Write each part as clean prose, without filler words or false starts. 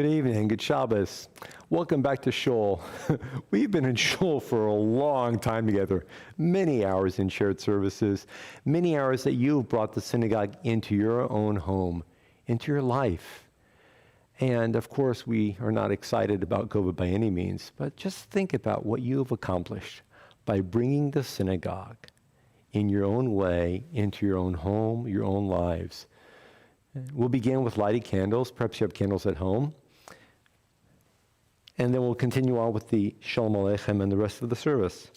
Good evening, good Shabbos. Welcome back to Shul. We've been in Shul for a long time together, many hours in shared services, many hours that you've brought the synagogue into your own home, into your life. And of course, we are not excited about COVID by any means, but just think about what you have accomplished by bringing the synagogue in your own way into your own home, your own lives. We'll begin with lighted candles. Perhaps you have candles at home. And then we'll continue on with the Shalom Aleichem and the rest of the service.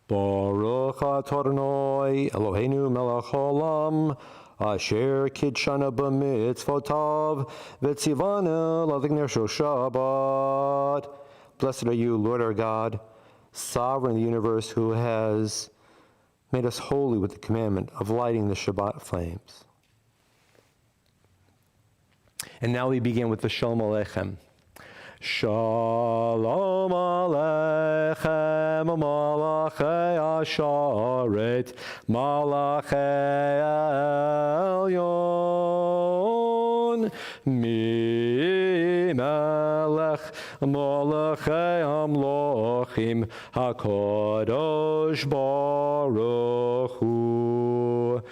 Baruch atah Adonai Eloheinu melech haolam asher kidshanu b'mitzvotav v'tzivanu l'adikner shel Shabbat. Blessed are you, Lord our God, sovereign of the universe, who has made us holy with the commandment of lighting the Shabbat flames. And now we begin with the Shalom Aleichem. Shalom Aleichem, Malachei Asharet, Malachei Elyon, Mi Melech, Malachei Amlochim, HaKadosh Baruch Hu.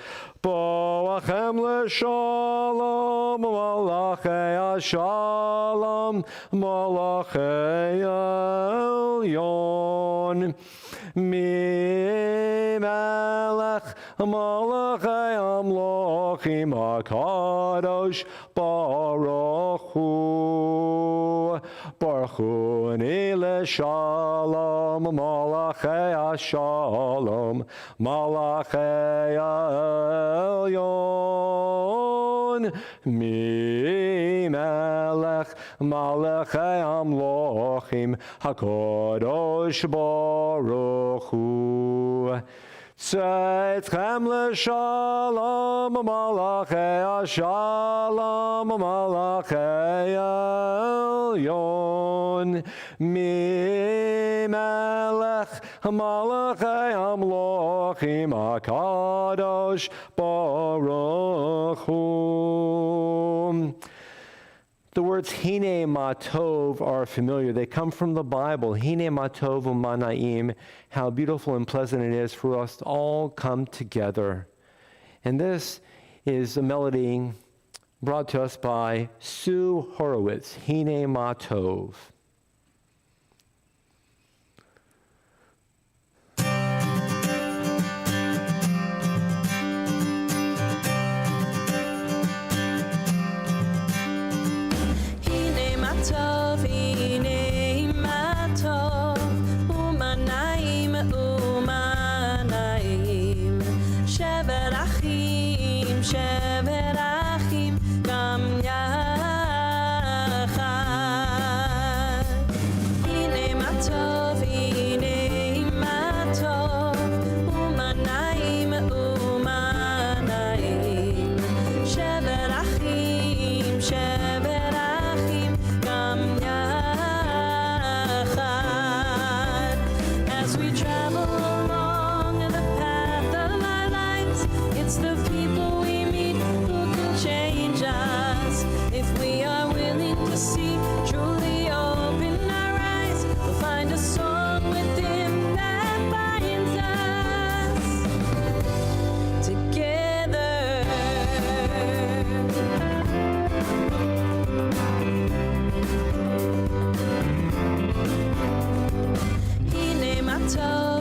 Boachem l'shalom, Malachei Ashalom, Malachei Elyon, Mi Melech, Malachei Amlochim, HaKadosh Baruch Hu. Baruch Hu ni l'shalom, Malachei Ashalom, Malachei Elyon, Mi Melech, Malachei Amlochim, HaKadosh Baruch Hu. Tzedchem l'shalom, Malachei Ashalom, Malachei Elyon, Mi Melech, Malachei Amlochim, HaKadosh Baruch Hu. The words Hine Matov are familiar. They come from the Bible. Hine Matov u'Manaim. How beautiful and pleasant it is for us to all come together. And this is a melody brought to us by Sue Horowitz. Hine Matov. So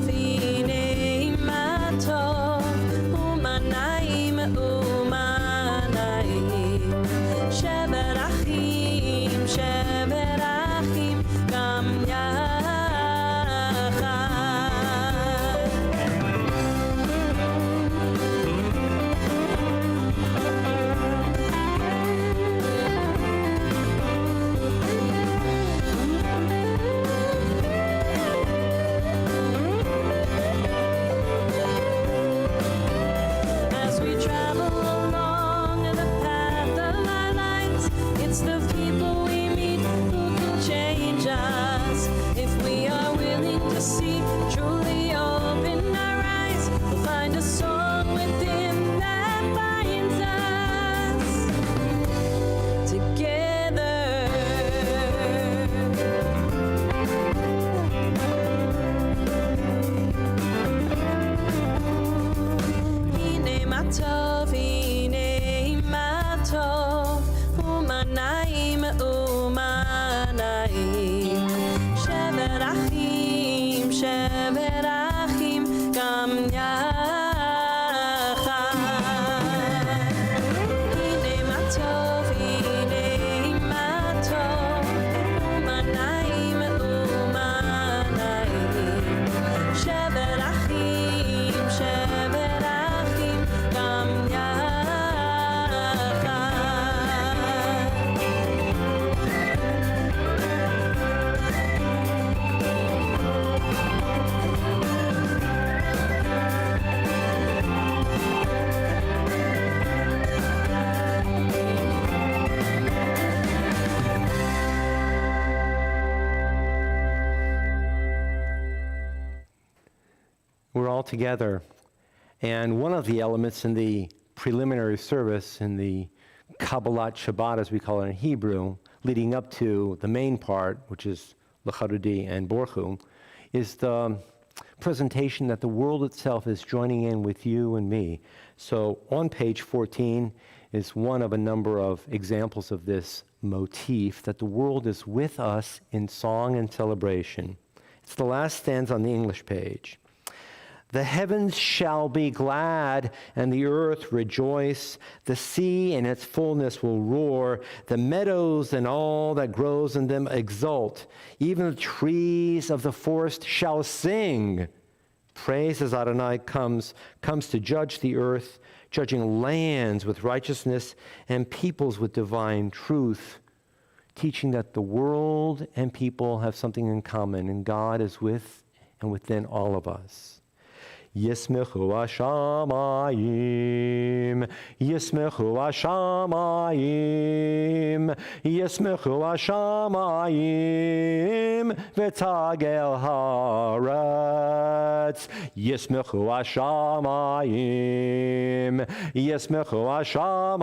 matov, hine matov, umanaim, umanaim. Sheberachim, sheberachim, gam yachad. Hine matov, hine matov, umanaim, umanaim. Sheberachim, sheberachim, gam yachad. We're all together. And one of the elements in the preliminary service, in the Kabbalat Shabbat, as we call it in Hebrew, leading up to the main part, which is L'Charudi and Borchu, is the presentation that the world itself is joining in with you and me. So on page 14 is one of a number of examples of this motif, that the world is with us in song and celebration. It's the last stanza on the English page. The heavens shall be glad, and the earth rejoice. The sea and its fullness will roar. The meadows and all that grows in them exult. Even the trees of the forest shall sing. Praise as Adonai comes to judge the earth, judging lands with righteousness and peoples with divine truth, teaching that the world and people have something in common, and God is with and within all of us. Yismechu Hashamayim, Yismechu Hashamayim, Yismechu Hashamayim, V'tagel haaretz. Yismechu Hashamayim, Yismechu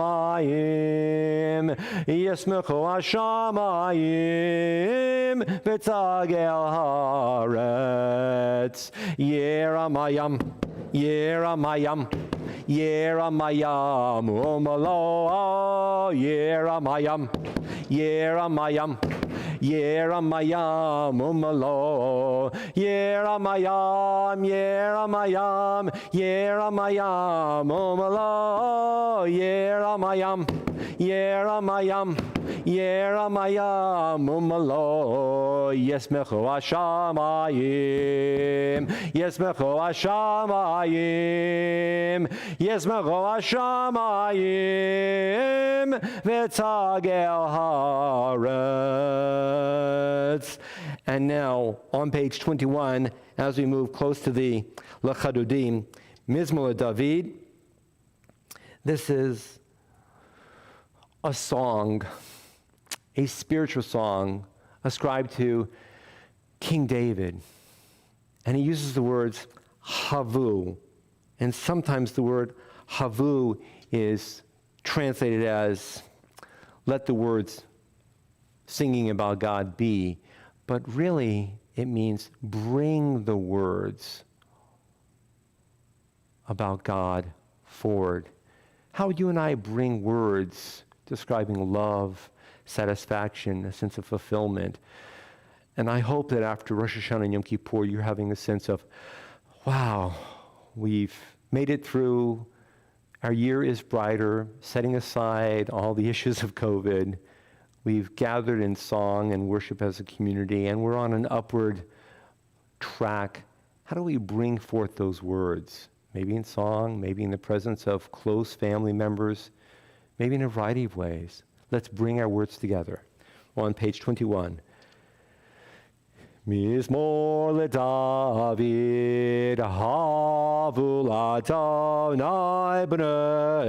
Hashamayim, Yismechu Hashamayim, V'tagel haaretz. Yeramayam, Yeramayam, Yeramayam, Umalo, Yeramayam, Yeramayam, Yeramayam, Umalo, Yeramayam, Yeramayam, Yeramayam, Umalo, Yeramayam, Yeramayam, Yeramayam, Umalo, Yesmechu Hashamayim, Yesmechu Hashamayim, Yesmechu Hashamayim, V'tagel haaretz. And now, on page 21, as we move close to the L'Chadudim, Mizmor David, this is a song, a spiritual song ascribed to King David. And he uses the words havu. And sometimes the word havu is translated as let the words singing about God be. But really, it means bring the words about God forward. How you and I bring words describing love, satisfaction, a sense of fulfillment. And I hope that after Rosh Hashanah and Yom Kippur, you're having a sense of, wow, we've made it through. Our year is brighter, setting aside all the issues of COVID. We've gathered in song and worship as a community, and we're on an upward track. How do we bring forth those words? Maybe in song, maybe in the presence of close family members, maybe in a variety of ways. Let's bring our words together. On page 21. Mizmor leDavid, havu l'Adonai b'nei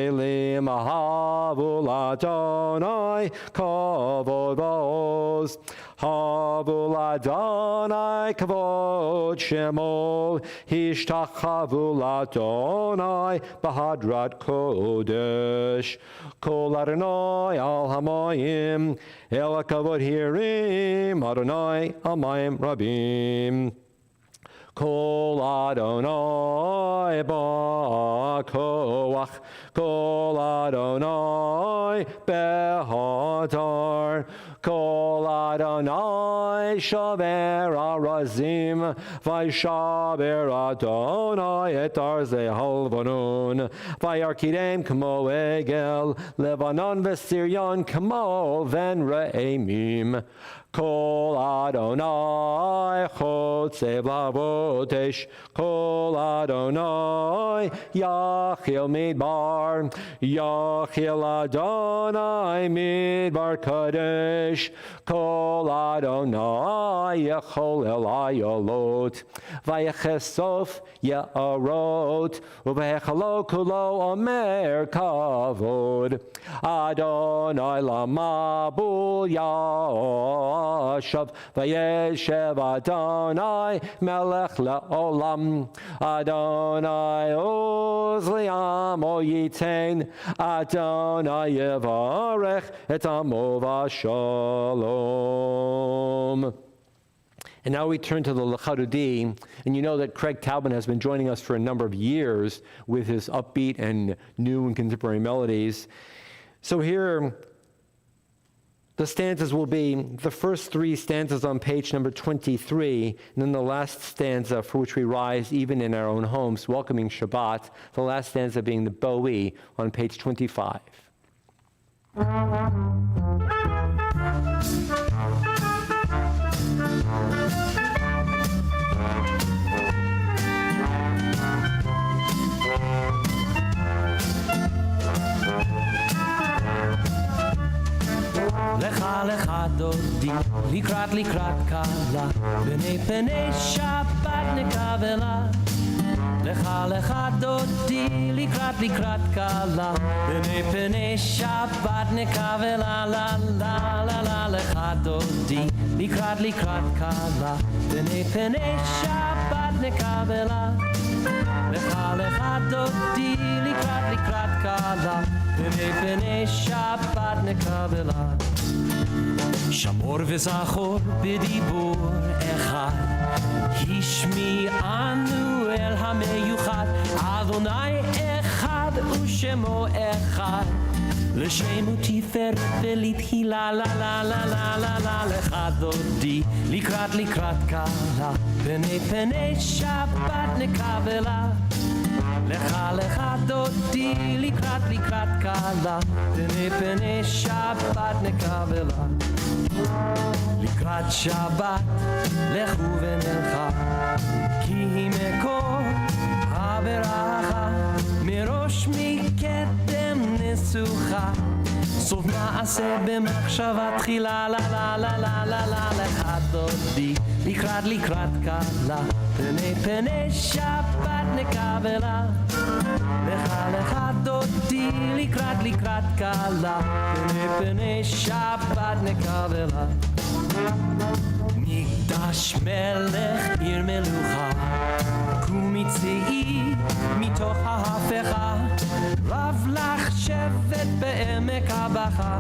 Elim, havu l'Adonai kavod v'oz, havu l'Adonai kavod shemo, hishtachavu l'Adonai b'hadrat kodesh, kol Adonai al hamayim, el kavod hirim, Adonai amayim rabim. Kol Adonai ba'koach, Kol Adonai behadar, Kol Adonai shaver arazim, Vaishaber Adonai et arzei halvanon, Vayarkidem kamo egel, Lebanon v'Sirion kamo ven re'emim. Kol Adonai chotzev lavotesh, Kol Adonai yachil midbar, Yachil Adonai midbar kadesh, Kol Adonai yachol el ayolot, Vayechesof ye'arot, Uvehechalo kulo omer kavod, Adonai lamabul Shav vayeshev Adonai melech leolam, Adonai oz li'amo yitein, Adonai yevarech et amo v'shalom. And now we turn to the Lechadudi, and you know that Craig Taubman has been joining us for a number of years with his upbeat and new and contemporary melodies. So here, the stanzas will be the first three stanzas on page number 23, and then the last stanza for which we rise even in our own homes, welcoming Shabbat, the last stanza being the Bowie on page 25. Lecha lecha dodi, likrat kala, b'nei penei Shabbat nekavela. Lecha lecha dodi, likrat kala, b'nei penei Shabbat nekavela. La la la la lecha dodi, likrat kala, b'nei penei Shabbat nekavela. Lecha lecha dodi, likrat kala, b'nei penei Shabbat nekavela. Shamor v'zachor b'dibur echad, Hishmi anu el hameyuchad, Adonai echad u'shemo echad, L'shem u'tiferet v'litchila la la la la la la lecha dodi, likrat kala, b'nei penei Shabbat nekavela. Lecha lecha dodi, likrat kala, b'nei penei Shabbat nekavela. Likrat Shabbat, lechu v'nelcha, ki hi mekor haberacha, mirosh mikedem nesucha, sof ma'aseh b'machshava tchila la la la la la la lecha dodi, likrat kala, b'nei penei Shabbat nekavela. Lecha lecha dodi, likrat kala, b'nei penei Shabbat nekavela. Mikdash melech ir melucha, kumitzei mitoch ha'hafecha, rav lach shevet be'emek habacha,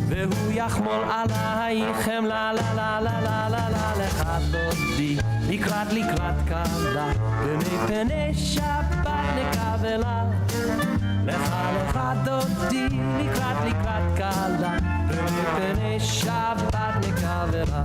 vehu yachmol alaychem la la la la la la la lecha dodi, likrat kala, b'nei penei Shabbat nekavela. Lecha lecha dodi, likrat kala, b'nei penei Shabbat nekavela.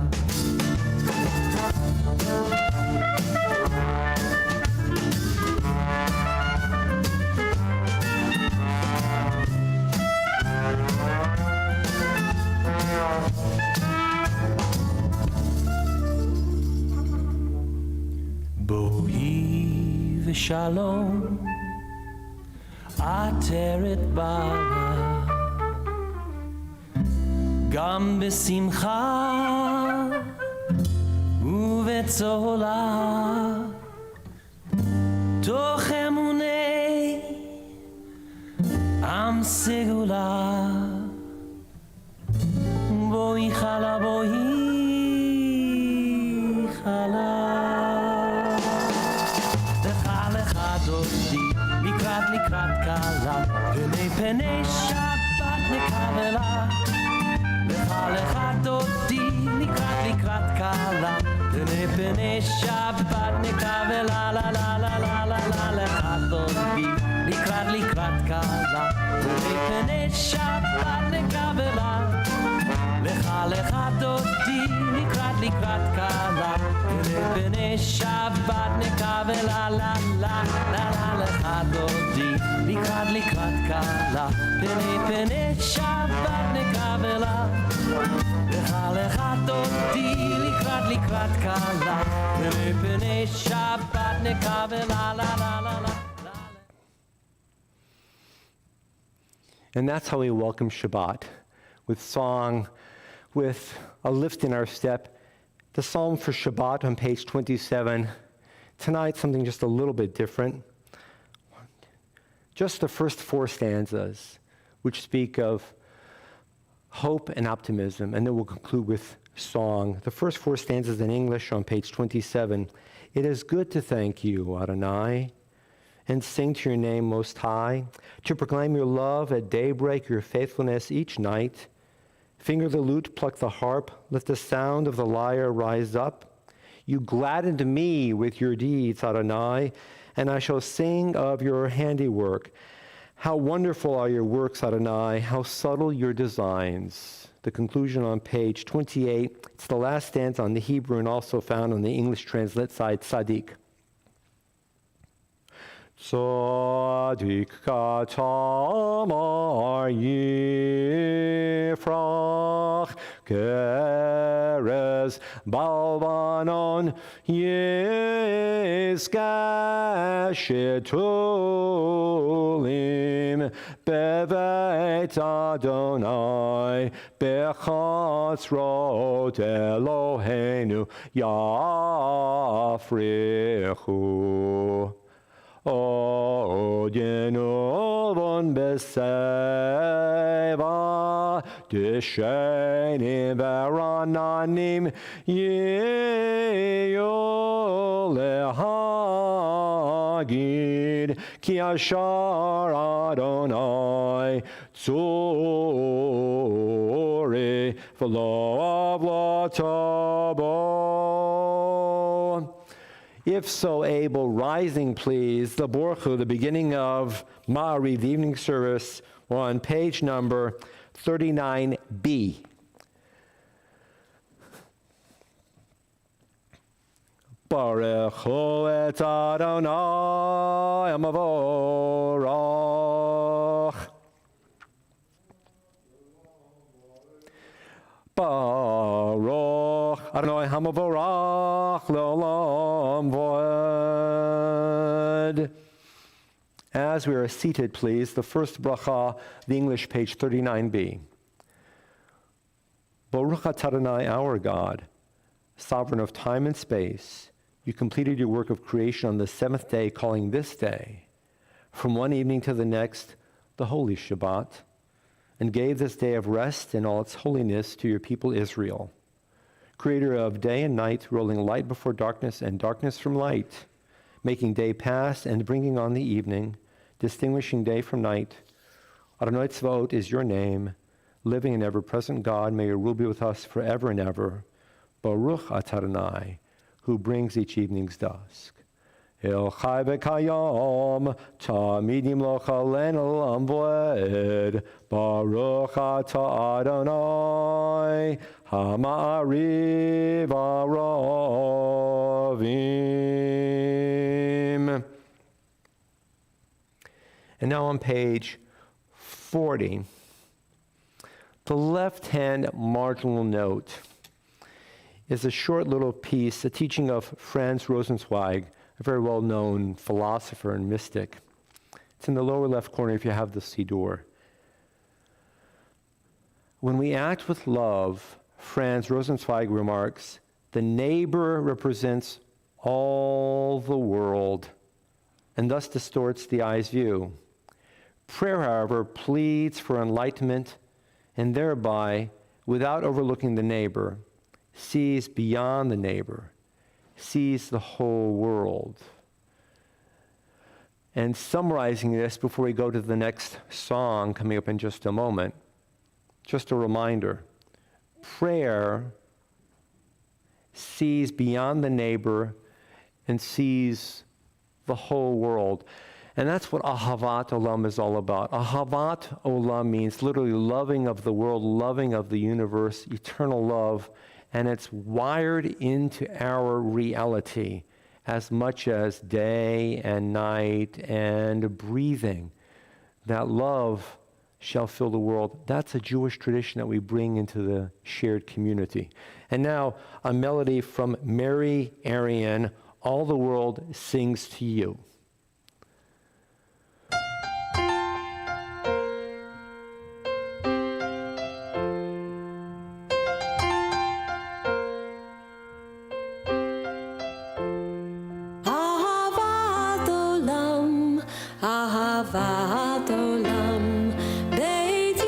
Bohi v'shalom, ateret bala, gam b'simcha uve'tzola, toch emunei am segula, boi chala, boi chala. Lecha lecha dodi, likrat kala, b'nei penei Shabbat nekavela. Lecha lecha dodi, likrat kala, Pene Shabbat nekave la la la la la la la lechatoti likrat kala Pene Shabbat nekave la lechatoti likrat kala Pene Shabbat nekave la la la la la lechatoti likrat kala Pene Shabbat nekave la lechatoti likrat kala Pene Shabbat nekave la la la la la. And that's how we welcome Shabbat, with song, with a lift in our step. The psalm for Shabbat on page 27. Tonight, something just a little bit different. Just the first 4 stanzas, which speak of hope and optimism, and then we'll conclude with song. The first 4 stanzas in English on page 27. It is good to thank you, Adonai, and sing to your name most high, to proclaim your love at daybreak, your faithfulness each night. Finger the lute, pluck the harp, let the sound of the lyre rise up. You gladdened me with your deeds, Adonai, and I shall sing of your handiwork. How wonderful are your works, Adonai, how subtle your designs. The conclusion on page 28, it's the last stanza on the Hebrew and also found on the English translate side, Tzaddik. Tzaddik katamar yifrach kerez balvanon yizgashetulim bevet Adonai bechatzrot Eloheinu yafrichu. Odienovon beseva deshenim verananim yolehagid ki ashar Adonai tzuri v'lo avlatabo. If so able, rising please, the Borchu, the beginning of Ma'ariv, the evening service, on page number 39b. Baruch hu et Adonai Amavorach. Baruch Adonai Hamavorach Le'olam Voed. As we are seated, please, the first bracha, the English, page 39b. Baruch atah Adonai, our God, sovereign of time and space, you completed your work of creation on the 7th day, calling this day, from one evening to the next, the holy Shabbat, and gave this day of rest in all its holiness to your people Israel. Creator of day and night, rolling light before darkness and darkness from light, making day pass and bringing on the evening, distinguishing day from night. Adonai Tzvaot is your name, living and ever-present God. May your rule be with us forever and ever. Baruch atah Adonai, who brings each evening's dusk. El chai v'kayom, tamid yimloch aleinu l'olam voed. Baruch atah Adonai, ha'ma'ariv aravim. And now on page 40, the left-hand marginal note is a short little piece, a teaching of Franz Rosenzweig, a very well-known philosopher and mystic. It's in the lower left corner if you have the Siddur. When we act with love, Franz Rosenzweig remarks, the neighbor represents all the world and thus distorts the eye's view. Prayer, however, pleads for enlightenment and thereby, without overlooking the neighbor, sees beyond the neighbor, sees the whole world. And summarizing this before we go to the next song coming up in just a moment, just a reminder, prayer sees beyond the neighbor and sees the whole world. And that's what Ahavat Olam is all about. Ahavat Olam means literally loving of the world, loving of the universe, eternal love. And it's wired into our reality as much as day and night and breathing. That love shall fill the world. That's a Jewish tradition that we bring into the shared community. And now a melody from Mary Arian, All the World Sings to You. אהבת עולם, אהבת עולם, בית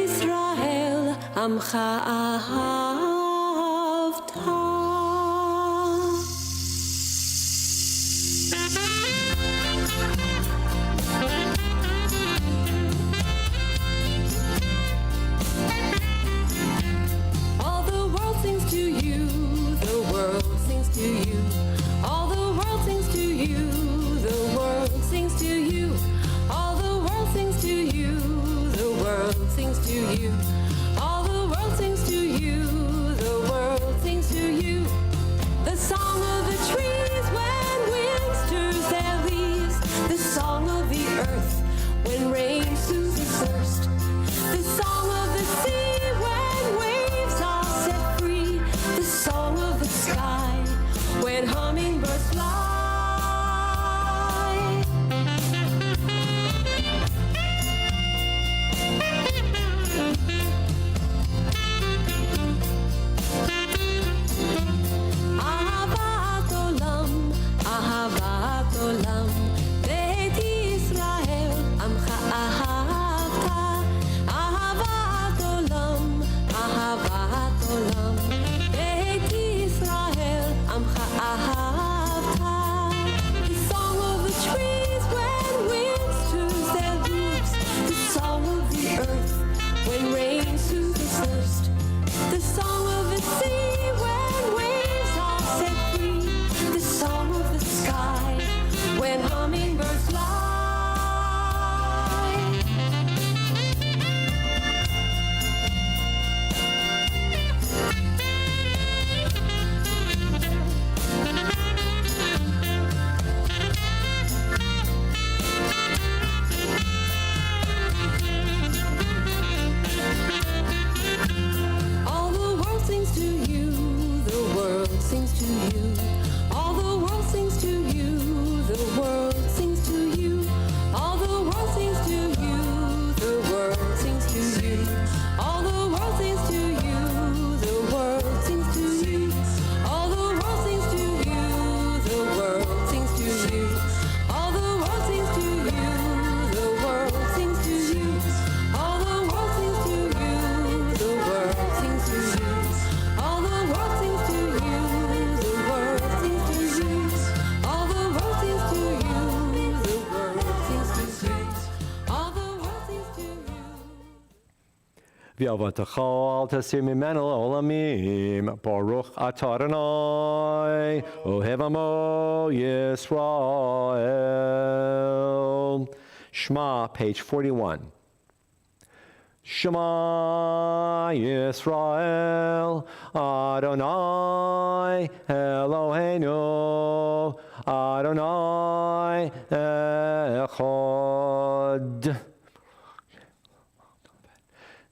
ישראל, עמך אהבת. All the world sings to you, the world sings to you. All the world sings to you, the world sings to you. All the world sings to you, the world sings to you. All the world sings to you, the world sings to you. The song of the trees when wind stirs their leaves. The song of the earth when rain soothes the thirst. The song of the sea when waves are set free. The song of the sky when hummingbirds fly. אהבת עולם, אהבת עולם, בית ישראל, עמך אהבת. אהבת עולם, אהבת עולם, בית ישראל, עמך אהבת. The song of the trees when wind stirs their leaves. The song of the earth when rain soothes the thirst. The song of the sea when waves are set free. The song of the sky when hummingbirds fly. All the world sings to you, the world sings to you. All the world sings to you, the world sings to you. All the world sings to you, the world sings to you. All the world sings to you, the world sings to you. All the world sings to you, the world sings to you. All the world sings to you, the world sings to you. All the world sings to you, the world sings to you. All the world sings to you, the world sings to you. All the world sings to you, the world sings to you. All the world sings to you. V'yavatecha al tasir mimenu olamim, Baruch atah Adonai, ohev amo Yisrael. Shema, page 41. Shema Yisrael, Adonai Eloheinu, Adonai Echad.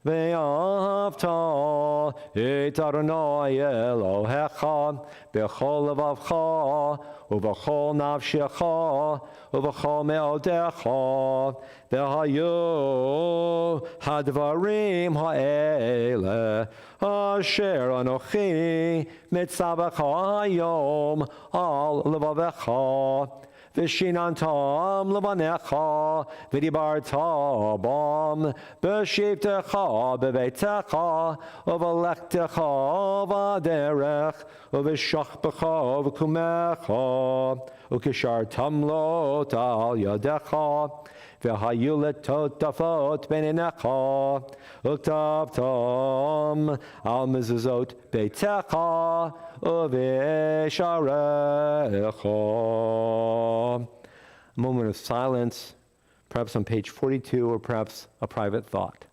ואהבת את אדוני אלוהיך בכל לבבך ובכל נפשך ובכל מאודיך, והיו הדברים האלה אשר אנוכי מצווך היום על לבבך. ושיננתם לבניך, ודיברת בם בשבתך בביתך, ובלכתך בדרך, ובשכבך ובקומך, וקשרתם לוט על ידך, והיו לטוטפות בין עיניך, וכתבתם על מזוזות ביתך, uvesharecha. A moment of silence, perhaps on page 42, or perhaps a private thought.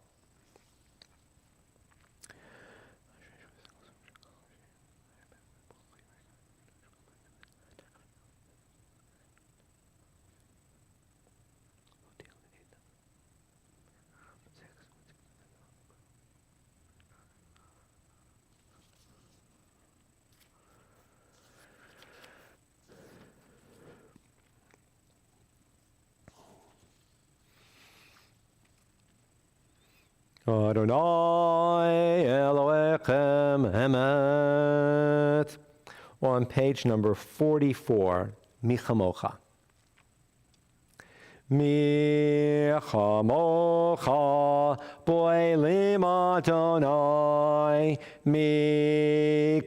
Adonai Elohechem Emet. On page number 44, Michamocha. Michamocha Boelim Adonai. Michamocha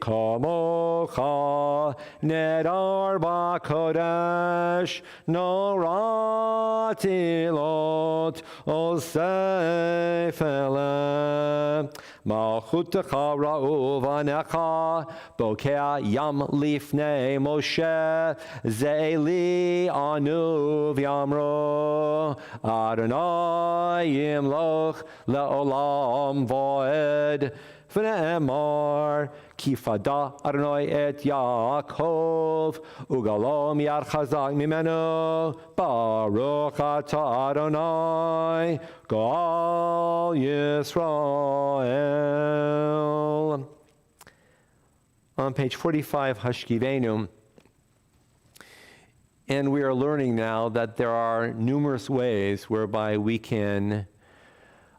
Nedar Bakodesh Noratilot Osefele Malchutecha Ra'uvanecha Bokea Yam Lifnei Moshe Ze'eli Anu V'yamro Adonai Yimloch Le'olam Voed V'ne'emar Kifada Adonai et Yaakov Ugalom Yad Chazak Mimenu Baruch Ata Adonai Gal Yisrael. On page 45, Hashkivenu. And we are learning now that there are numerous ways whereby we can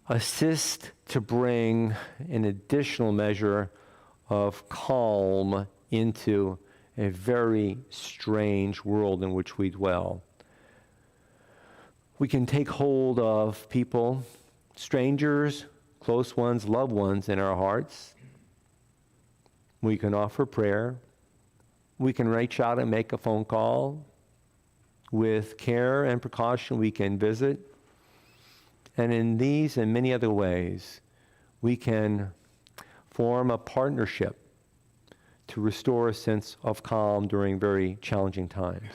assist to bring an additional measure of calm into a very strange world in which we dwell. We can take hold of people, strangers, close ones, loved ones in our hearts. We can offer prayer. We can reach out and make a phone call. With care and precaution, we can visit. And in these and many other ways, we can form a partnership to restore a sense of calm during very challenging times.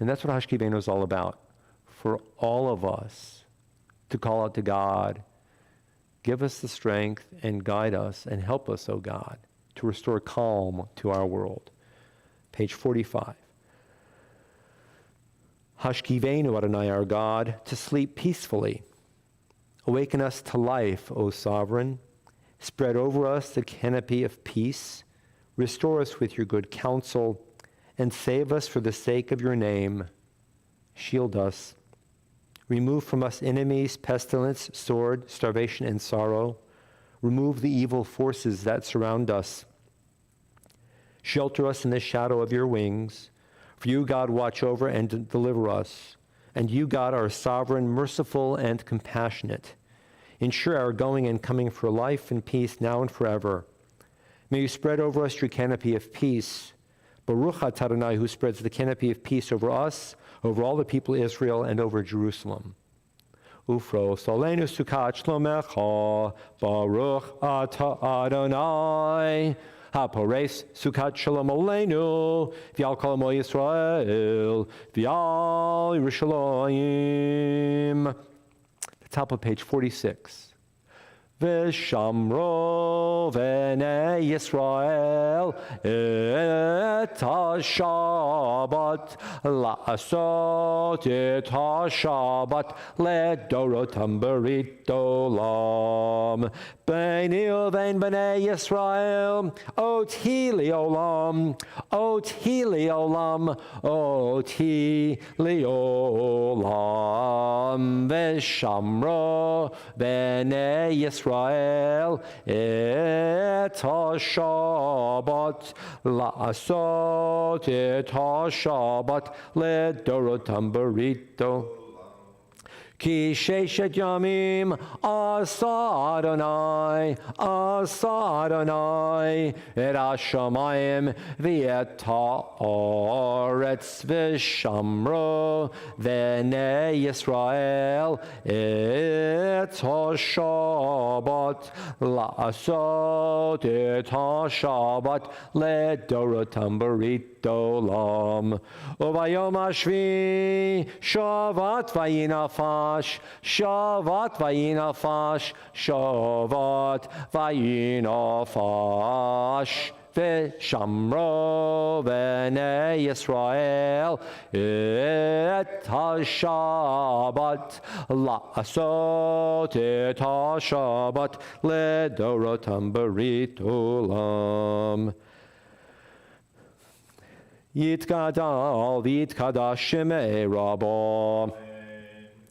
And that's what Hashkivenu is all about. For all of us to call out to God, give us the strength and guide us and help us, O God, to restore calm to our world. Page 45. Hashkivenu, Adonai, our God, to sleep peacefully. Awaken us to life, O Sovereign. Spread over us the canopy of peace. Restore us with your good counsel, and save us for the sake of your name. Shield us. Remove from us enemies, pestilence, sword, starvation, and sorrow. Remove the evil forces that surround us. Shelter us in the shadow of your wings. For you, God, watch over and deliver us. And you, God, are sovereign, merciful, and compassionate. Ensure our going and coming for life and peace now and forever. May you spread over us your canopy of peace. Baruch atah Adonai, who spreads the canopy of peace over us, over all the people of Israel, and over Jerusalem. Ufros aleinu sukat shlomecha, Baruch atah Adonai. Hapores sukat shalom aleinu, v'al kol amo Yisrael, v'al Yerushalayim. The top of page 46. V'shamro v'nei Yisrael et ha-Shabbat la'asot et ha-Shabbat ledorotam berit olam b'nei uvein b'nei Yisrael ot hi li'olam ot hi li'olam ot hi li'olam v'shamro v'nei Yisrael et ha-Shabbat la'asot et ha-Shabbat ledorotam berito Ki sheshet yamim asa Adonai et hashamayim v'et ha'aretz v'shamro v'nei Yisrael et ha'shabbat la'asot et ha'shabbat ledorotam barit olam uvayom hashvi shavat vayinafash shavat vayinafash shavat vayinafash v'shamro v'nei Yisrael et ha-shabbat la'asot et ha-shabbat ledorotam barit olam. Yitkadal v'yitkadash shemei Rabbo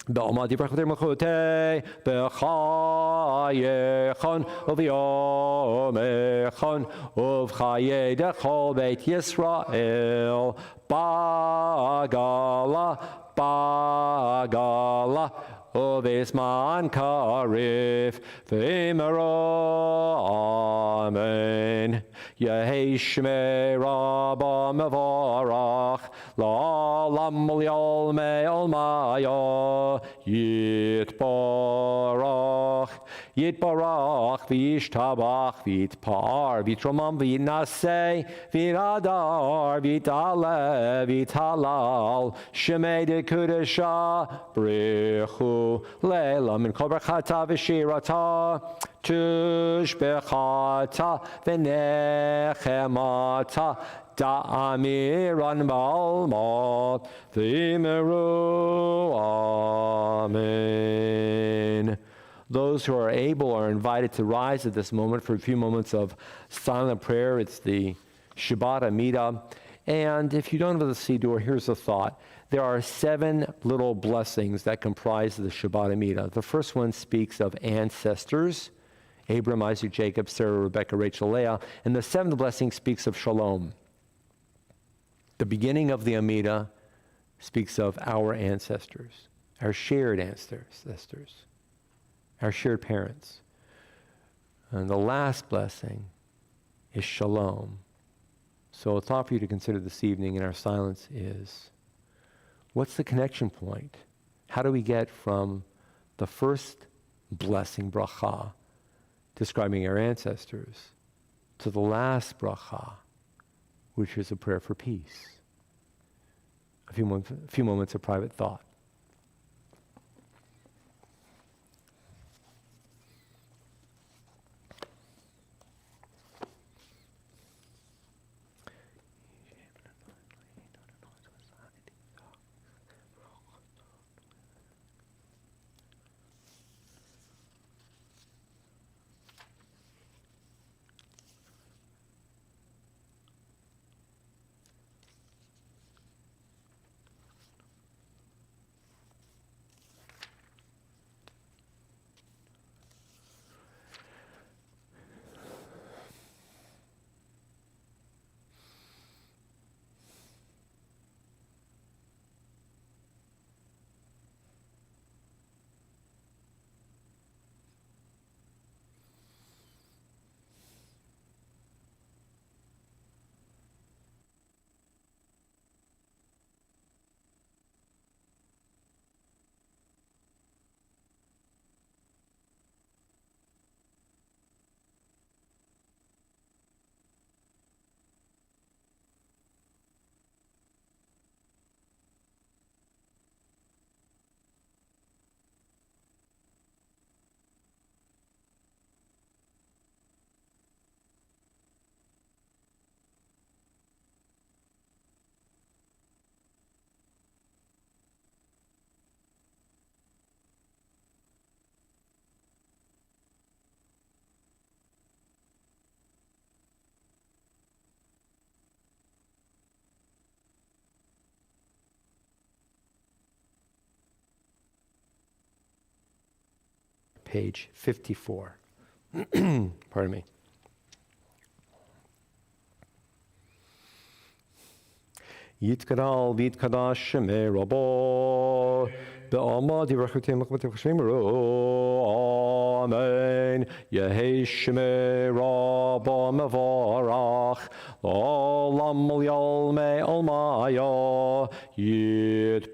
Ba'omad yivrachotei melchotei b'chayechon uv'yomechon uv'chayei dechol beit Yisrael bagala uv'isman karif v'imero amen. Yehi shmei Rabba mevarach la'olam u'li'ol me'ol maya yitbarach v'yishtabach v'yitpar v'yitromam v'yitnaseh v'yidadar v'yitale v'yithalal shemei dekudesha brichu leila min kol brachata v'shirata tushbechata v'nechemata da'amiran ba'alma v'imeru amen. Those who are able are invited to rise at this moment for a few moments of silent prayer. It's the Shabbat Amidah. And if you don't have the Siddur, here's a thought. There are 7 little blessings that comprise the Shabbat Amidah. The first one speaks of ancestors, Abram, Isaac, Jacob, Sarah, Rebecca, Rachel, Leah. And the 7th blessing speaks of shalom. The beginning of the Amidah speaks of our ancestors, our shared ancestors, our shared parents. And the last blessing is shalom. So a thought for you to consider this evening in our silence is, what's the connection point? How do we get from the first blessing, bracha, describing our ancestors, to the last bracha, which is a prayer for peace? A few moments of private thought. Page 54. Pardon me. Yitkadal v'yitkadash shemei Rabbo Be'alma divrachim l'chmatim chashmiru. Amen. Yehi shmei rabba mevarach. Olam al me almaya. Yitbarach.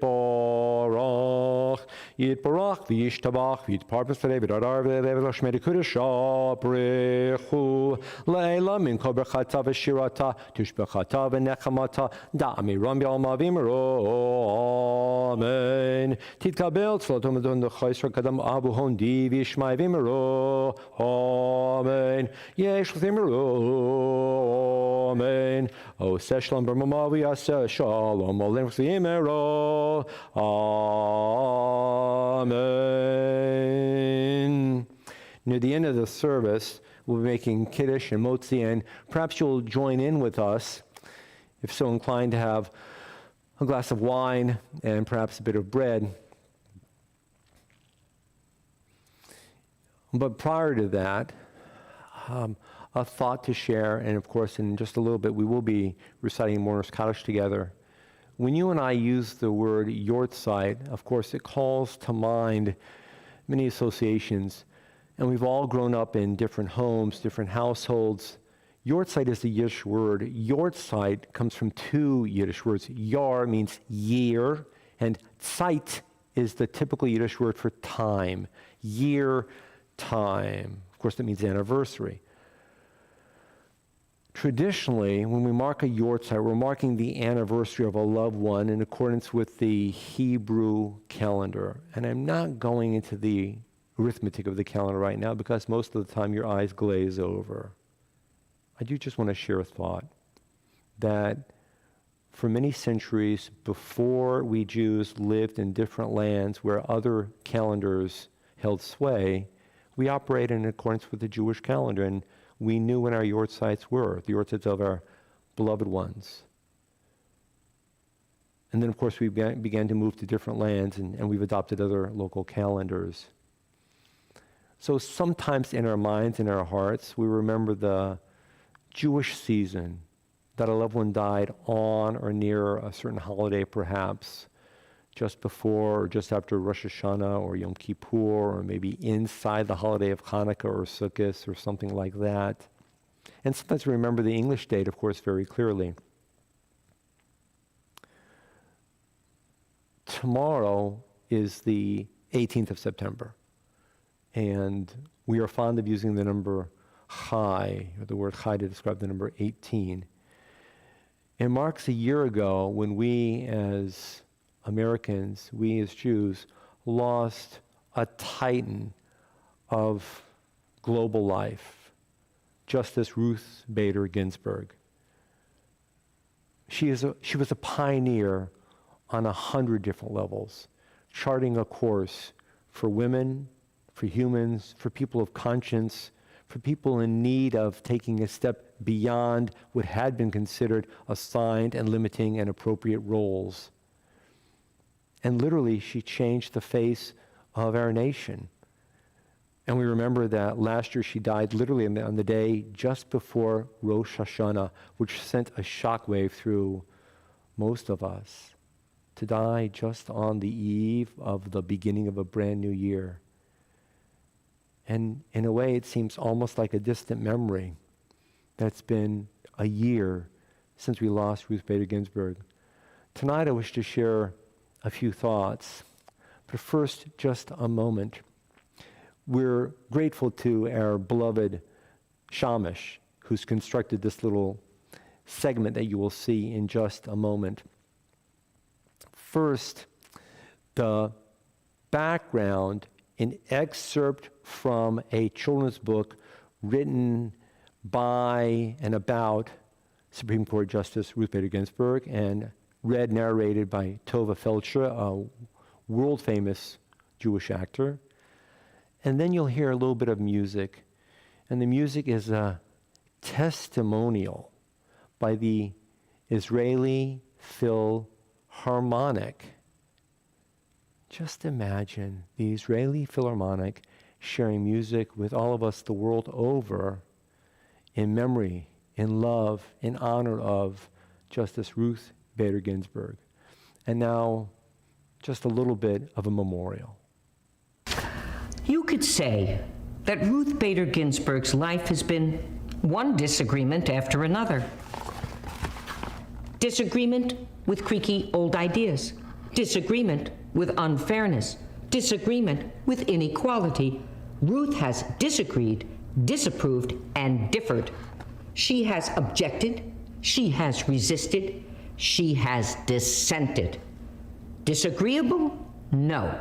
Yitbarach v'yishtabach v'yitparpes v'lei v'dadar v'lei v'lashmei kudusha brechu. Leila min kol berchata v'shirata tushbechata v'nechamata da'ami ram b'alma v'imro. Amen. Titkabel tzlotom adon d'chaysar kadam abu hondi v'yishmai v'imro. Amen. Yesh v'imro. Amen. O seshlam b'mama v'yaseh shalom olim v'imro. Amen. Near the end of the service, we'll be making Kiddush and Motzi, and perhaps you'll join in with us, if so inclined, to have a glass of wine and perhaps a bit of bread. But prior to that, a thought to share, and of course in just a little bit we will be reciting Mourner's Kaddish together. When you and I use the word yortzeit, of course it calls to mind many associations, and we've all grown up in different homes, different households. Yortzeit is the Yiddish word. Yortzeit comes from two Yiddish words. Yar means year, and zeit is the typical Yiddish word for time. Year, time. Of course, that means anniversary. Traditionally, when we mark a yortzeit, we're marking the anniversary of a loved one in accordance with the Hebrew calendar. And I'm not going into the arithmetic of the calendar right now because most of the time your eyes glaze over. I do just want to share a thought that for many centuries before we Jews lived in different lands where other calendars held sway, we operated in accordance with the Jewish calendar, and we knew when our yortzeits were, the yortzeits of our beloved ones. And then, of course, we began to move to different lands, and we've adopted other local calendars. So sometimes in our minds, in our hearts, we remember the Jewish season, that a loved one died on or near a certain holiday, perhaps just before or just after Rosh Hashanah or Yom Kippur, or maybe inside the holiday of Hanukkah or Sukkot or something like that. And sometimes we remember the English date, of course, very clearly. Tomorrow is the 18th of September, and we are fond of using the number Chai, or the word Chai, to describe the number 18. It marks a year ago when we as Americans, we as Jews, lost a titan of global life, Justice Ruth Bader Ginsburg. She was a pioneer on 100 different levels, charting a course for women, for humans, for people of conscience, for people in need of taking a step beyond what had been considered assigned and limiting and appropriate roles. And literally, she changed the face of our nation. And we remember that last year she died literally on the day just before Rosh Hashanah, which sent a shockwave through most of us, to die just on the eve of the beginning of a brand new year. And in a way, it seems almost like a distant memory that it's been a year since we lost Ruth Bader Ginsburg. Tonight, I wish to share a few thoughts, but first, just a moment. We're grateful to our beloved Shamish, who's constructed this little segment that you will see in just a moment. First, the background, an excerpt from a children's book written by and about Supreme Court Justice Ruth Bader Ginsburg and narrated by Tova Feldsher, a world-famous Jewish actor. And then you'll hear a little bit of music. And the music is a testimonial by the Israeli Philharmonic. Just imagine the Israeli Philharmonic sharing music with all of us the world over in memory, in love, in honor of Justice Ruth Bader Ginsburg. And now, just a little bit of a memorial. You could say that Ruth Bader Ginsburg's life has been one disagreement after another. Disagreement with creaky old ideas, disagreement with unfairness, disagreement with inequality. Ruth has disagreed, disapproved, and differed. She has objected, she has resisted, she has dissented. Disagreeable? No.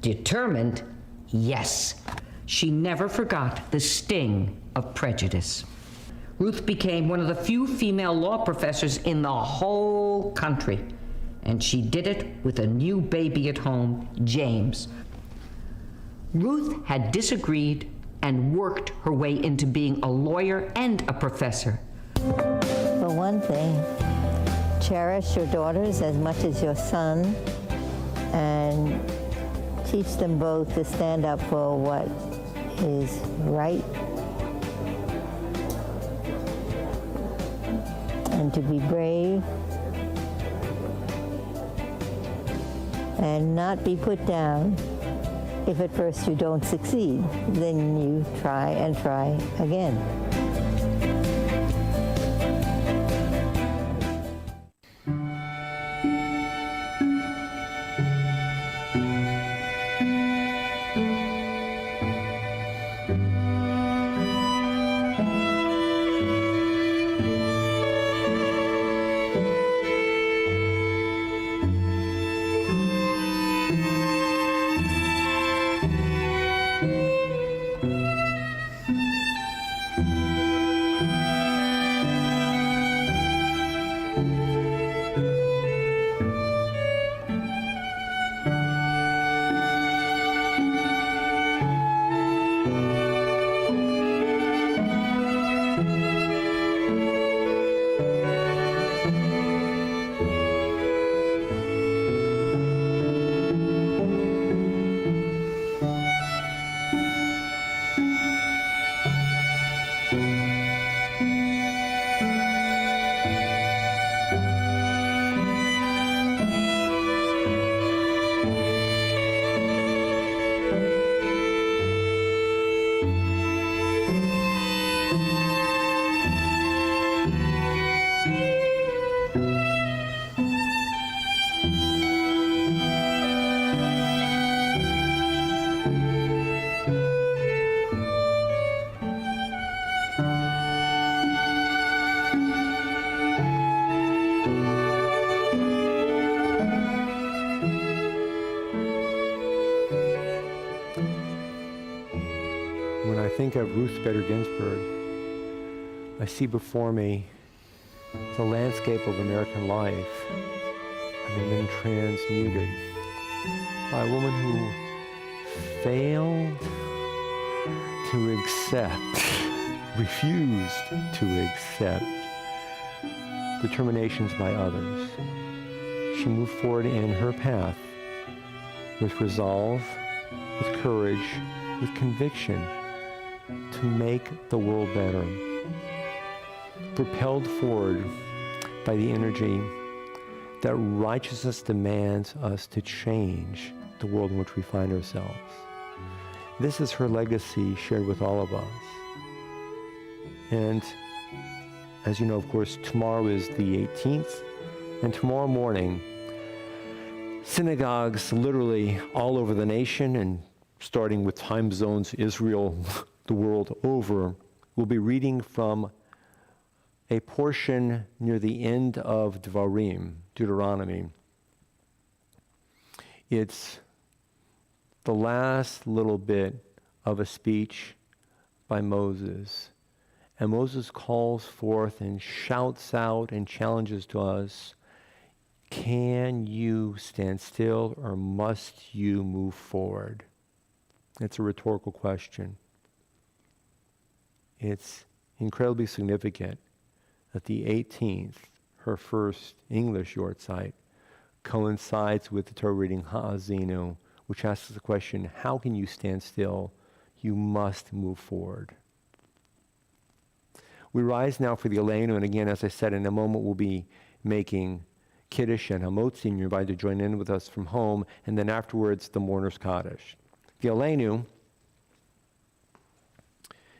Determined? Yes. She never forgot the sting of prejudice. Ruth became one of the few female law professors in the whole country, and she did it with a new baby at home, James. Ruth had disagreed and worked her way into being a lawyer and a professor. For one thing, cherish your daughters as much as your son, and teach them both to stand up for what is right and to be brave and not be put down. If at first you don't succeed, then you try and try again. When I think of Ruth Bader Ginsburg, I see before me the landscape of American life having been transmuted by a woman who failed to accept, refused to accept determinations by others. She moved forward in her path with resolve, with courage, with conviction to make the world better. Propelled forward by the energy that righteousness demands us to change the world in which we find ourselves. This is her legacy shared with all of us. And as you know, of course, tomorrow is the 18th, and tomorrow morning, synagogues literally all over the nation, and starting with time zones, Israel, the world over, will be reading from a portion near the end of Devarim, Deuteronomy. It's the last little bit of a speech by Moses. And Moses calls forth and shouts out and challenges to us, can you stand still or must you move forward? It's a rhetorical question. It's incredibly significant that the 18th, her first English Yortzeit, coincides with the Torah reading Ha'azinu, which asks the question, how can you stand still? You must move forward. We rise now for the Aleinu, and again, as I said, in a moment we'll be making Kiddush and Hamotzi, and you're invited to join in with us from home, and then afterwards, the Mourner's Kaddish. The Aleinu,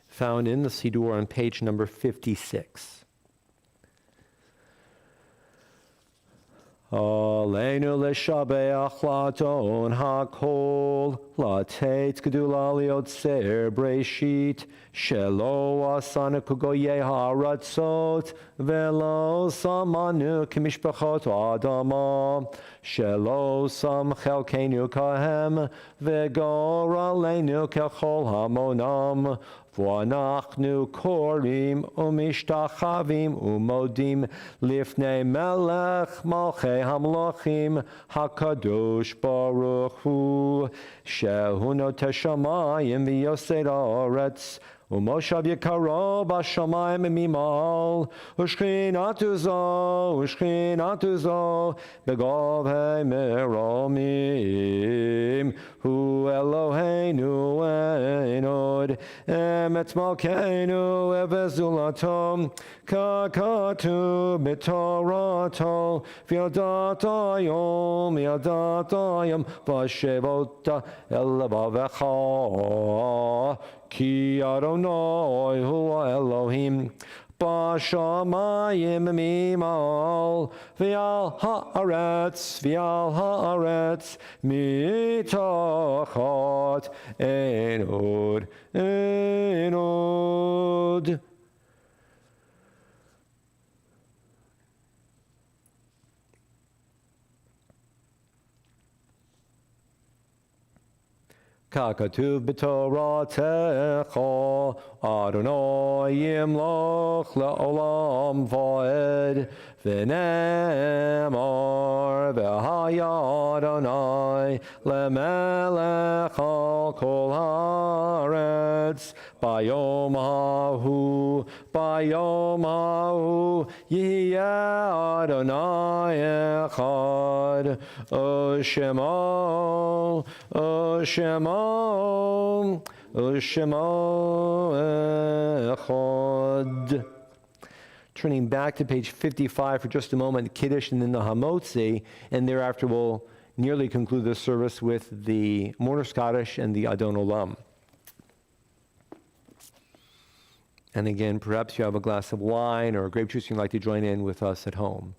found in the Siddur on page number 56. Aleinu leshabeach laton hakol latet gedula liotzer breshit shelo asana kugoye haratzot velo samanu kimishpachot adama shelo sam chelkenu kahem vegor aleinu kechol hamonam V'anachnu korim umishtachavim umodim lifnei melech malchei hamlochim hakadosh baruch hu shehu noteh shamayim v'yosei haaretz Umoshav Yekaro Bashamayim Mimal Ushchinatu Zo Begov Meromim Hu Eloheinu Enod Emet Malkeinu Evezulatom Kakatu Bitorato Viadatayom Vashevota Elavavecha Ki Adonai Hu Elohim Bashamayim Mimal V'al Haaretz Mitachot Enod Kakatuv b'toratecha Adonai yimloch le'olam va'ed v'nemar v'haya Adonai le'melech al kol haaretz bayom hahu yiyeh Adonai echad Shema Echad. Turning back to page 55 for just a moment, Kiddush and then the Hamotzi, and thereafter we'll nearly conclude the service with the Mourner's Kaddish and the Adon Olam. And again, perhaps you have a glass of wine or a grape juice you'd like to join in with us at home.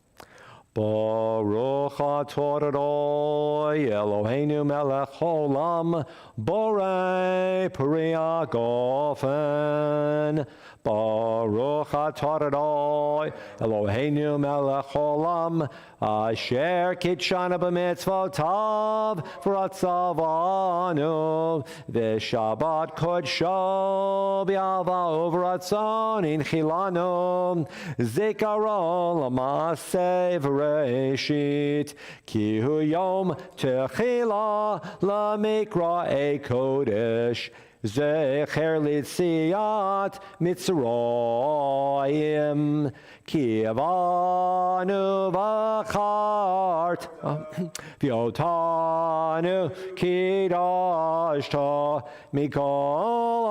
Baruch atah Adonai Eloheinu melech haolam borei peri hagafen. Baruch atah Adonai Eloheinu melech haolam asher kitshana b'mitzvotav v'ratzavanu v'shabbat kodsho b'yava uv'ratzon inchilanu zikaron l'maaseh v'reishit ki hu yom techila l'mikra kodesh Zecher litziat Mitzrayim Ki avanu v'chart V'yotanu kidashta Mikol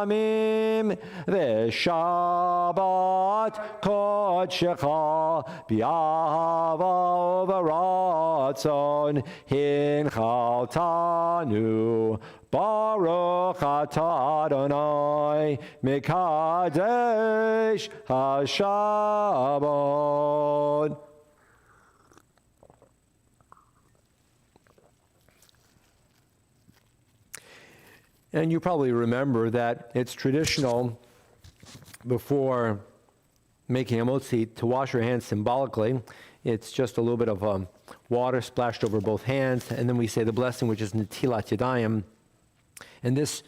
amim V'shabbat kodshecha V'yahava v'ratzon Hinchaltanu Baruch atah Adonai Mekadesh HaShabbat. And you probably remember that it's traditional before making a motzi to wash your hands symbolically. It's just a little bit of water splashed over both hands, and then we say the blessing, which is Netilat Yadayim. And this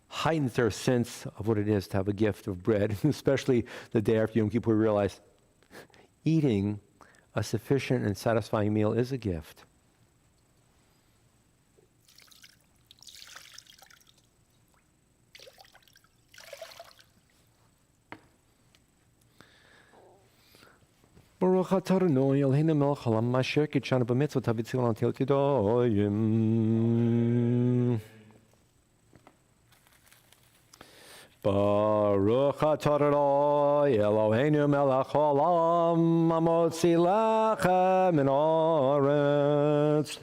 heightens their sense of what it is to have a gift of bread, especially the day after Yom Kippur, we realize eating a sufficient and satisfying meal is a gift. Baruch atah Adonai Eloheinu melech haolam asher kitshana b'mitzvotav v'tzilanu tiyot Baruch atah Adonai Eloheinu melech haolam hamotzi lechem min haaretz.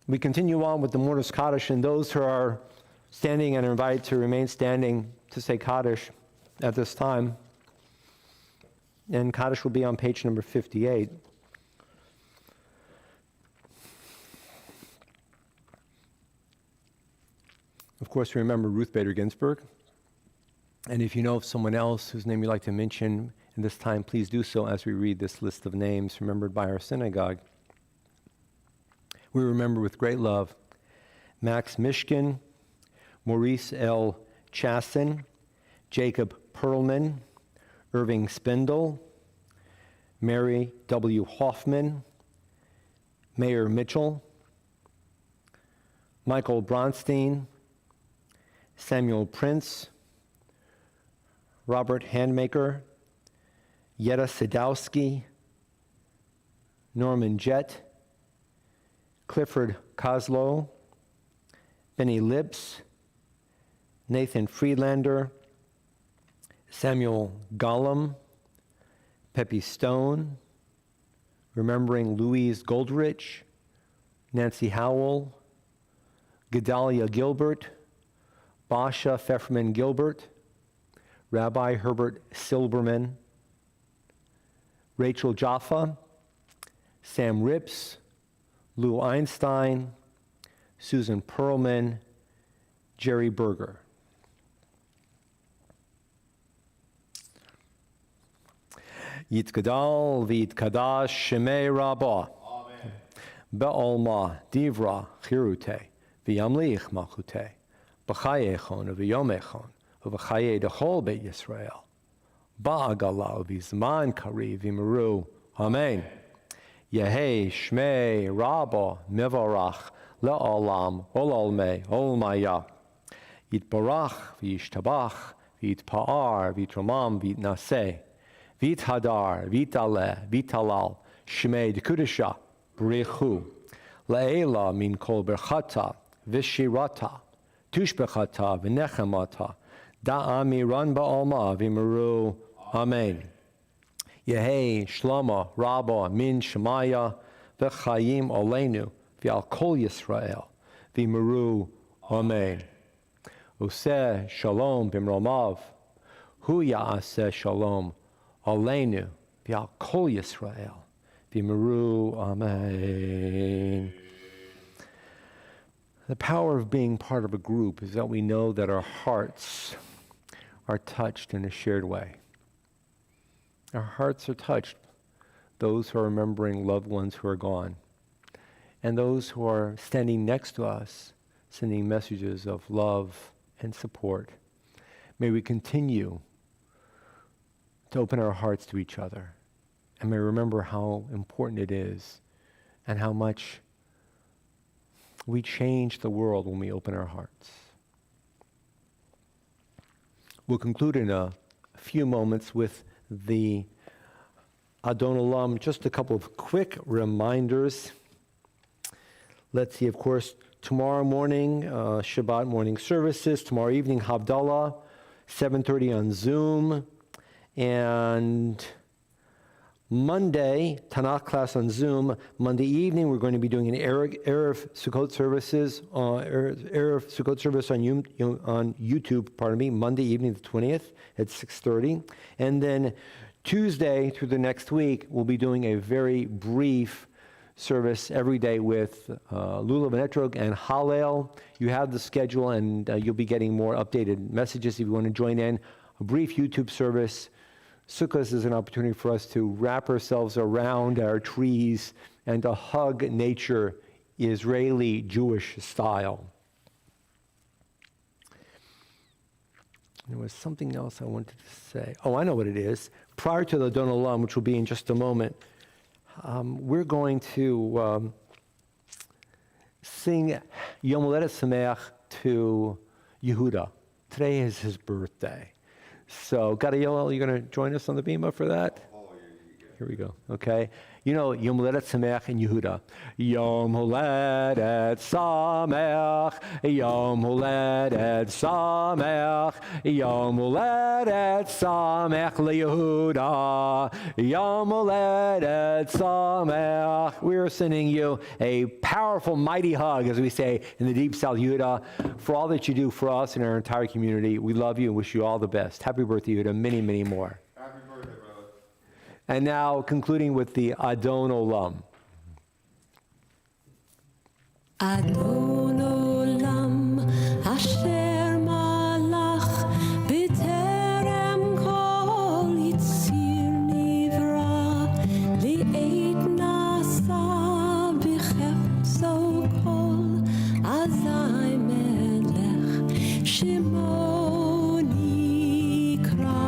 We continue on with the Mortis Kaddish, and those who are standing and are invited to remain standing to say Kaddish at this time. And Kaddish will be on page number 58. Of course, we remember Ruth Bader Ginsburg. And if you know of someone else whose name you'd like to mention in this time, please do so as we read this list of names remembered by our synagogue. We remember with great love Max Mishkin, Maurice L. Chassin, Jacob Perlman, Irving Spindle, Mary W. Hoffman, Mayor Mitchell, Michael Bronstein, Samuel Prince, Robert Handmaker, Yetta Sadowski, Norman Jett, Clifford Koslow, Benny Lips, Nathan Friedlander, Samuel Gollum, Peppy Stone, remembering Louise Goldrich, Nancy Howell, Gedalia Gilbert, Basha Pfefferman Gilbert, Rabbi Herbert Silberman, Rachel Jaffa, Sam Rips, Lou Einstein, Susan Perlman, Jerry Berger. Yitkadal v'yitkadash shemei rabah. Be'olma divra chirute v'yamlich malchute b'chayechon v'yomechon v'chaye dechol beit Yisrael ba'agala v'zman kari v'miru. Amen. Yehei shmei rabah mevarach le'olam ololmei olmaya yitbarach v'yishtabach v'yitpa'ar v'yitromam v'yitnaseh Vit Hadar, Vitale, Vitalal, Shmei Dekudisha, Brechu, Laela min kol berchata, Vishirata, Tushbechata, Vinechemata, Da'ami ran ba'alma, Vimaru, Amen. Yehei Shlama, Rabba, Min Shemaya, V'chayim Olenu, V'al Kol Yisrael, Vimaru, Amen. Useh Shalom Bimromav, Hu Ya'aseh Shalom, Aleinu, v'al kol Yisrael, v'miru, amen. The power of being part of a group is that we know that our hearts are touched in a shared way. Our hearts are touched, those who are remembering loved ones who are gone, and those who are standing next to us, sending messages of love and support. May we continue to open our hearts to each other, and may remember how important it is and how much we change the world when we open our hearts. We'll conclude in a few moments with the Adon Olam. Just a couple of quick reminders. Let's see, of course, tomorrow morning, Shabbat morning services. Tomorrow evening, Havdalah, 7:30 on Zoom. And Monday, Tanakh class on Zoom. Monday evening, we're going to be doing an Erev Sukkot services, Erev Sukkot service on YouTube, Monday evening the 20th at 6:30. And then Tuesday through the next week, we'll be doing a very brief service every day with Lulav and Etrog and Hallel. You have the schedule, and you'll be getting more updated messages if you want to join in. A brief YouTube service. Sukkot is an opportunity for us to wrap ourselves around our trees and to hug nature, Israeli Jewish style. There was something else I wanted to say. Oh, I know what it is. Prior to the Adon Olam, which will be in just a moment, we're going to sing Yom Holedet Sameach to Yehuda. Today is his birthday. So, Gadayel, are you going to join us on the bima for that? Here we go. Okay. You know, Yom Holedet Sameach in Yehuda. Yom Holedet Sameach, Yom Holedet Sameach, Yom Holedet Sameach LeYehuda, Yom Holedet Sameach. We are sending you a powerful, mighty hug, as we say in the deep South, Yehuda, for all that you do for us and our entire community. We love you and wish you all the best. Happy birthday, Yehuda. Many, many more. Happy birthday, brother. And now, concluding with the Adon Olam. Adon olam asher malach b'terem kol yitzir nivra li'et nasa b'chefzo kol azai melech shemo nikra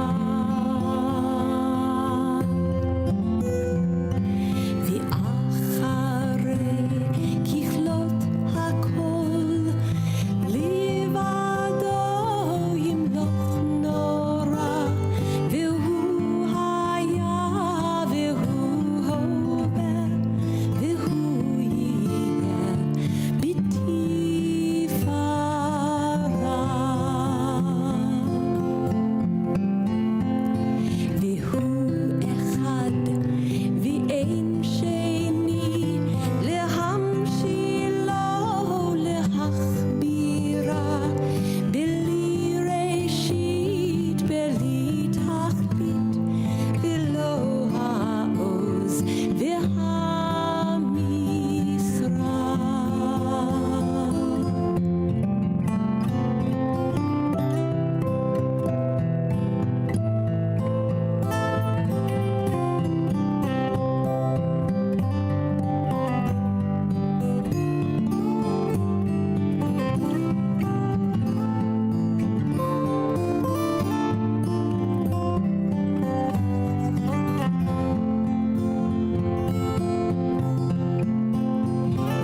v'acharei kichlot hakol livado yimloch nora v'hu haya v'hu hove v'hu yeh b'tifara v'hu echad v'ein sheni lehamshilo lehachbira b'li reshit b'li tachlit v'lo ha'oz v'hamisra.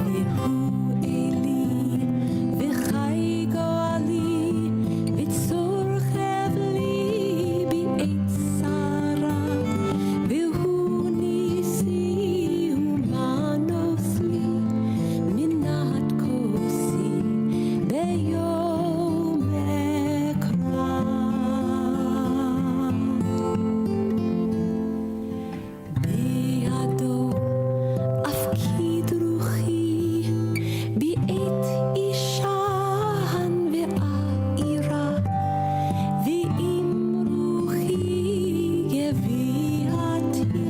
V'hu eli v'chai go'ali v'tzor chevli b'eit sara v'hu nisi u'manos li minat kosi b'yom ekra. בידו אפקיד רוחי בעת אישן ועירה ואם רוחי גביעתי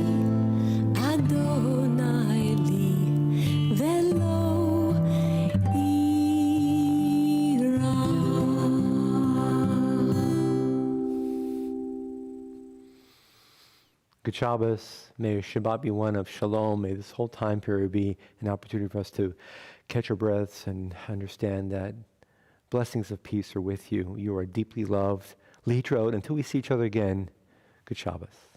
אדוני לי ולא יירא. Good Shabbos. May Shabbat be one of shalom. May this whole time period be an opportunity for us to catch our breaths and understand that blessings of peace are with you. You are deeply loved. Litrot, until we see each other again, good Shabbos.